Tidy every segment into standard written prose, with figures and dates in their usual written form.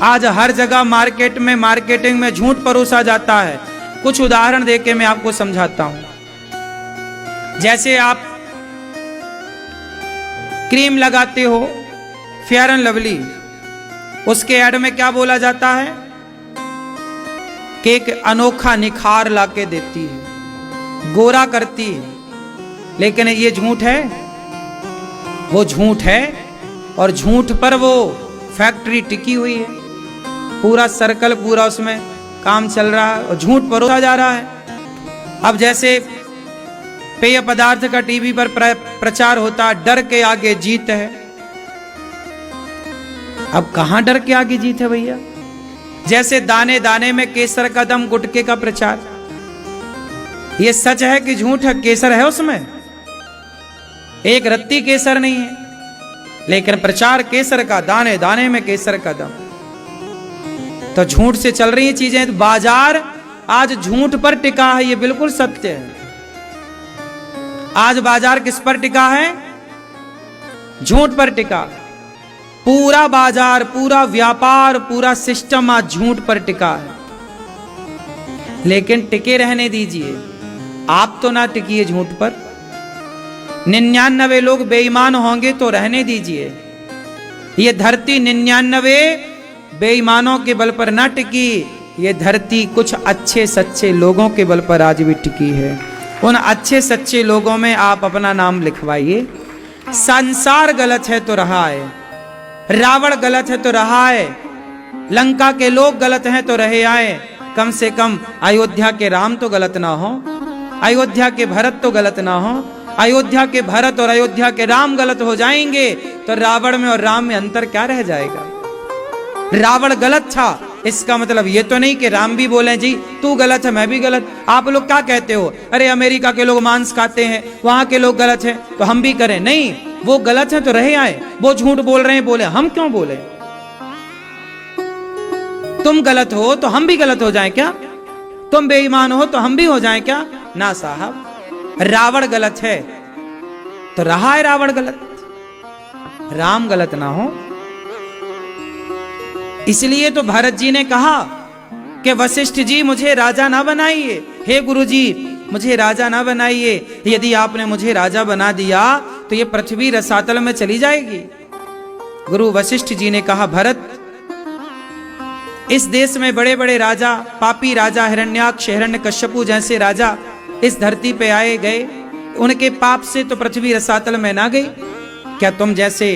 आज हर जगह मार्केट में, मार्केटिंग में झूठ परोसा जाता है। कुछ उदाहरण देके मैं आपको समझाता हूं। जैसे आप क्रीम लगाते हो फेयर एंड लवली, उसके ऐड में क्या बोला जाता है कि एक अनोखा निखार लाके देती है, गोरा करती है, लेकिन ये झूठ है, वो झूठ है। और झूठ पर वो फैक्ट्री टिकी हुई है, पूरा सर्कल पूरा उसमें काम चल रहा है और झूठ परोसा जा रहा है। अब जैसे पेय पदार्थ का टीवी पर प्रचार होता है, डर के आगे जीत है। अब कहां डर के आगे जीत है भैया? जैसे दाने दाने में केसर का दम, गुटके का प्रचार, ये सच है कि झूठ है? केसर है उसमें, एक रत्ती केसर नहीं है, लेकिन प्रचार केसर का, दाने दाने में केसर का दम। तो झूठ से चल रही चीजें। तो बाजार आज झूठ पर टिका है, ये बिल्कुल सत्य है। आज बाजार किस पर टिका है? झूठ पर टिका। पूरा बाजार, पूरा व्यापार, पूरा सिस्टम आज झूठ पर टिका है। लेकिन टिके रहने दीजिए, आप तो ना टिकिए झूठ पर। 99 लोग बेईमान होंगे तो रहने दीजिए। ये धरती 99 बेईमानों के बल पर ना टिकी, ये धरती कुछ अच्छे सच्चे लोगों के बल पर आज भी टिकी है। उन अच्छे सच्चे लोगों में आप अपना नाम लिखवाइए। संसार गलत है तो रहा है, रावण गलत है तो रहा है, लंका के लोग गलत हैं तो रहे आए, कम से कम अयोध्या के राम तो गलत ना हो, अयोध्या के भरत तो गलत ना हो। अयोध्या के भरत और अयोध्या के राम गलत हो जाएंगे तो रावण में और राम में अंतर क्या रह जाएगा? रावण गलत था, इसका मतलब ये तो नहीं कि राम भी बोले जी तू गलत है मैं भी गलत। आप लोग क्या कहते हो, अरे अमेरिका के लोग मांस खाते हैं, वहां के लोग गलत हैं तो हम भी करें? नहीं, वो गलत है तो रहे आए, वो झूठ बोल रहे हैं बोले, हम क्यों बोले? तुम गलत हो तो हम भी गलत हो जाएं क्या? तुम बेईमान हो तो हम भी हो जाएं क्या? ना साहब, रावण गलत है तो रहा है रावण गलत, राम गलत ना हो। इसलिए तो भरत जी ने कहा कि वशिष्ठ जी मुझे राजा ना बनाइए, हे गुरु जी मुझे राजा ना बनाइए, यदि आपने मुझे राजा बना दिया तो ये पृथ्वी रसातल में चली जाएगी। गुरु वशिष्ठ जी ने कहा भरत, इस देश में बड़े बड़े राजा, पापी राजा हिरण्याक्ष, हिरण्यकश्यपु जैसे राजा इस धरती पे आए गए, उनके पाप से तो पृथ्वी रसातल में ना गई। क्या तुम जैसे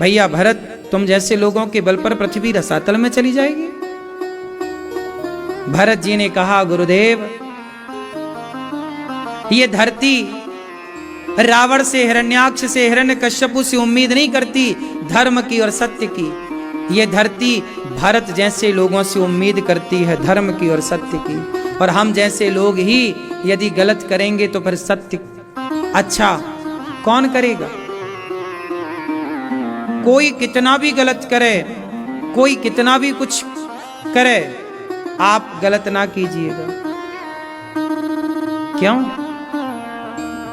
भैया भरत, तुम जैसे लोगों के बल पर पृथ्वी रसातल में चली जाएगी? भरत जी ने कहा गुरुदेव, ये धरती रावण से, हिरण्याक्ष से, हिरण्यकश्यपु से उम्मीद नहीं करती धर्म की और सत्य की। ये धरती भरत जैसे लोगों से उम्मीद करती है धर्म की और सत्य की। और हम जैसे लोग ही यदि गलत करेंगे तो फिर सत्य अच्छा कौन करेगा? कोई कितना भी गलत करे, कोई कितना भी कुछ करे, आप गलत ना कीजिएगा। क्यों?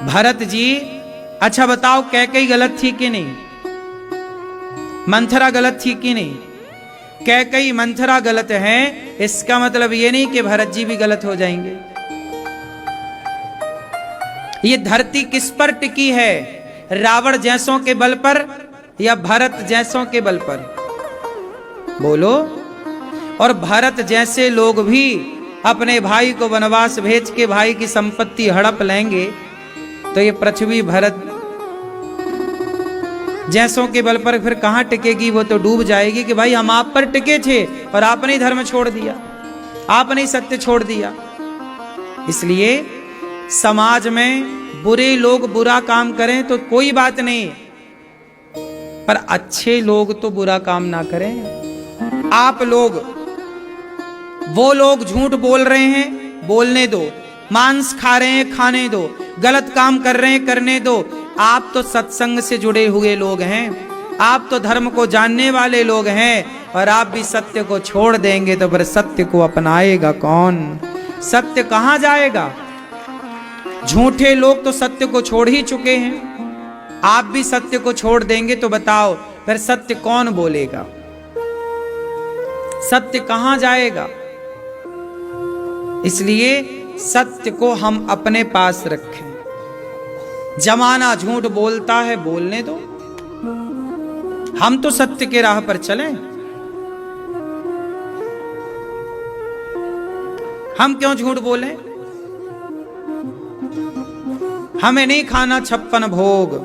भरत जी, अच्छा बताओ कैकेयी गलत थी कि नहीं? मंथरा गलत थी कि नहीं? कैकेयी मंथरा गलत है, इसका मतलब ये नहीं कि भरत जी भी गलत हो जाएंगे। ये धरती किस पर टिकी है? रावण जैसों के बल पर या भरत जैसों के बल पर? बोलो। और भरत जैसे लोग भी अपने भाई को वनवास भेज के भाई की संपत्ति हड़प लेंगे तो ये पृथ्वी भरत जैसों के बल पर फिर कहां टिकेगी? वो तो डूब जाएगी कि भाई हम आप पर टिके थे और आपने ही धर्म छोड़ दिया, आपने ही सत्य छोड़ दिया। इसलिए समाज में बुरे लोग बुरा काम करें तो कोई बात नहीं, पर अच्छे लोग तो बुरा काम ना करें। आप लोग, वो लोग झूठ बोल रहे हैं बोलने दो, मांस खा रहे हैं खाने दो, गलत काम कर रहे हैं करने दो। आप तो सत्संग से जुड़े हुए लोग हैं, आप तो धर्म को जानने वाले लोग हैं, और आप भी सत्य को छोड़ देंगे तो फिर सत्य को अपनाएगा कौन? सत्य कहां जाएगा? झूठे लोग तो सत्य को छोड़ ही चुके हैं, आप भी सत्य को छोड़ देंगे तो बताओ फिर सत्य कौन बोलेगा? सत्य कहां जाएगा? इसलिए सत्य को हम अपने पास रखें। जमाना झूठ बोलता है, बोलने दो, हम तो सत्य के राह पर चलें। हम क्यों झूठ बोलें? हमें नहीं खाना 56 भोग,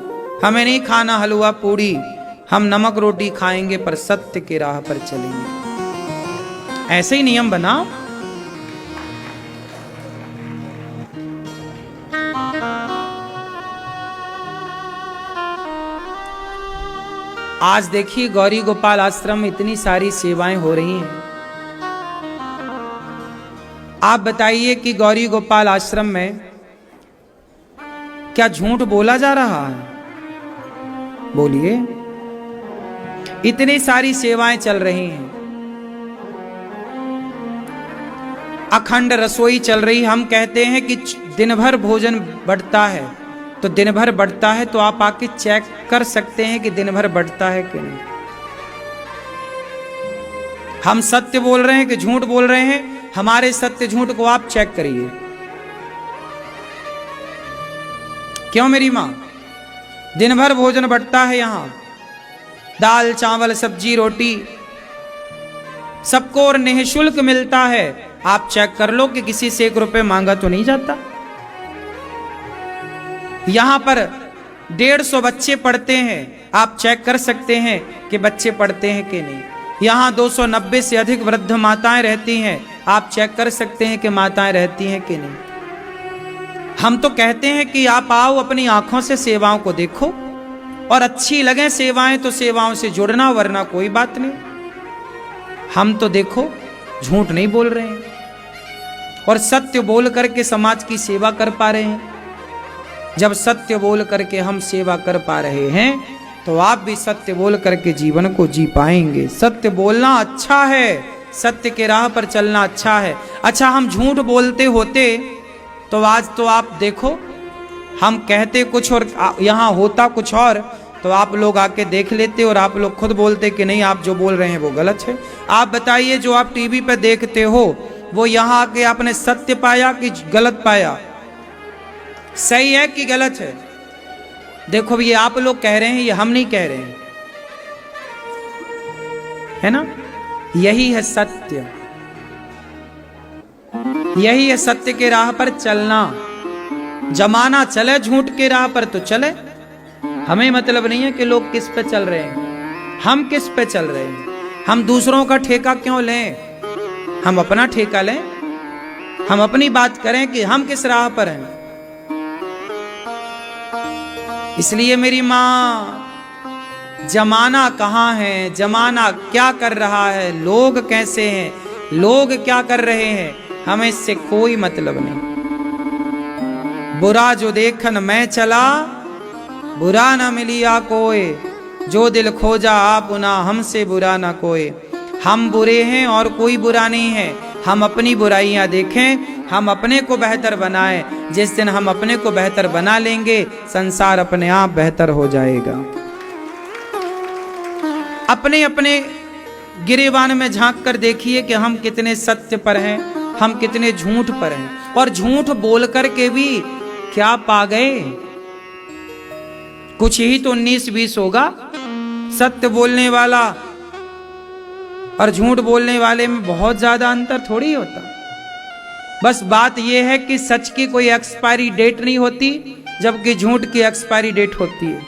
हमें नहीं खाना हलवा पूड़ी, हम नमक रोटी खाएंगे पर सत्य के राह पर चलेंगे। ऐसे ही नियम बनाओ। आज देखिए गौरी गोपाल आश्रम में इतनी सारी सेवाएं हो रही हैं। आप बताइए कि गौरी गोपाल आश्रम में क्या झूठ बोला जा रहा है? बोलिए। इतनी सारी सेवाएं चल रही हैं, अखंड रसोई चल रही। हम कहते हैं कि दिन भर भोजन बढ़ता है, तो दिन भर बढ़ता है तो आप आके चेक कर सकते हैं कि दिन भर बढ़ता है कि नहीं। हम सत्य बोल रहे हैं कि झूठ बोल रहे हैं, हमारे सत्य झूठ को आप चेक करिए। क्यों मेरी मां? दिन भर भोजन बढ़ता है, यहां दाल चावल सब्जी रोटी सबको और निःशुल्क मिलता है। आप चेक कर लो कि किसी से 1 रुपए मांगा तो नहीं जाता। यहां पर 150 बच्चे पढ़ते हैं, आप चेक कर सकते हैं कि बच्चे पढ़ते हैं कि नहीं। यहां 290 से अधिक वृद्ध माताएं रहती हैं, आप चेक कर सकते हैं कि माताएं रहती हैं कि नहीं। हम तो कहते हैं कि आप आओ, अपनी आंखों से सेवाओं को देखो, और अच्छी लगे सेवाएं तो सेवाओं से जुड़ना, वरना कोई बात नहीं। हम तो देखो झूठ नहीं बोल रहे हैं और सत्य बोल करके समाज की सेवा कर पा रहे हैं। जब सत्य बोल करके हम सेवा कर पा रहे हैं तो आप भी सत्य बोल करके जीवन को जी पाएंगे। सत्य बोलना अच्छा है, सत्य के राह पर चलना अच्छा है। अच्छा, हम झूठ बोलते होते तो आज तो आप देखो, हम कहते कुछ और यहाँ होता कुछ और, तो आप लोग आके देख लेते और आप लोग खुद बोलते कि नहीं, आप जो बोल रहे हैं वो गलत है। आप बताइए, जो आप टीवी पे देखते हो वो यहाँ आके आपने सत्य पाया कि गलत पाया? सही है कि गलत है? देखो, ये आप लोग कह रहे हैं, ये हम नहीं कह रहे हैं, है ना? यही है सत्य, यही है सत्य के राह पर चलना। जमाना चले झूठ के राह पर तो चले, हमें मतलब नहीं है कि लोग किस पे चल रहे हैं, हम किस पे चल रहे हैं। हम दूसरों का ठेका क्यों लें? हम अपना ठेका लें, हम अपनी बात करें कि हम किस राह पर हैं। इसलिए मेरी मां, जमाना कहां है, जमाना क्या कर रहा है, लोग कैसे हैं, लोग क्या कर रहे हैं, हमें इससे कोई मतलब नहीं। बुरा जो देखन मैं चला, बुरा न मिलिया कोई, जो दिल खोजा आपुना, हमसे बुरा ना कोई। हम बुरे हैं और कोई बुरा नहीं है। हम अपनी बुराइयां देखें, हम अपने को बेहतर बनाएं। जिस दिन हम अपने को बेहतर बना लेंगे, संसार अपने आप बेहतर हो जाएगा। अपने अपने गिरेबान में झांक कर देखिए कि हम कितने सत्य पर हैं, हम कितने झूठ पर हैं। और झूठ बोल कर के भी क्या पा गए? कुछ ही तो 19-20 होगा। सत्य बोलने वाला और झूठ बोलने वाले में बहुत ज्यादा अंतर थोड़ी होता। बस बात यह है कि सच की कोई एक्सपायरी डेट नहीं होती, जबकि झूठ की एक्सपायरी डेट होती है।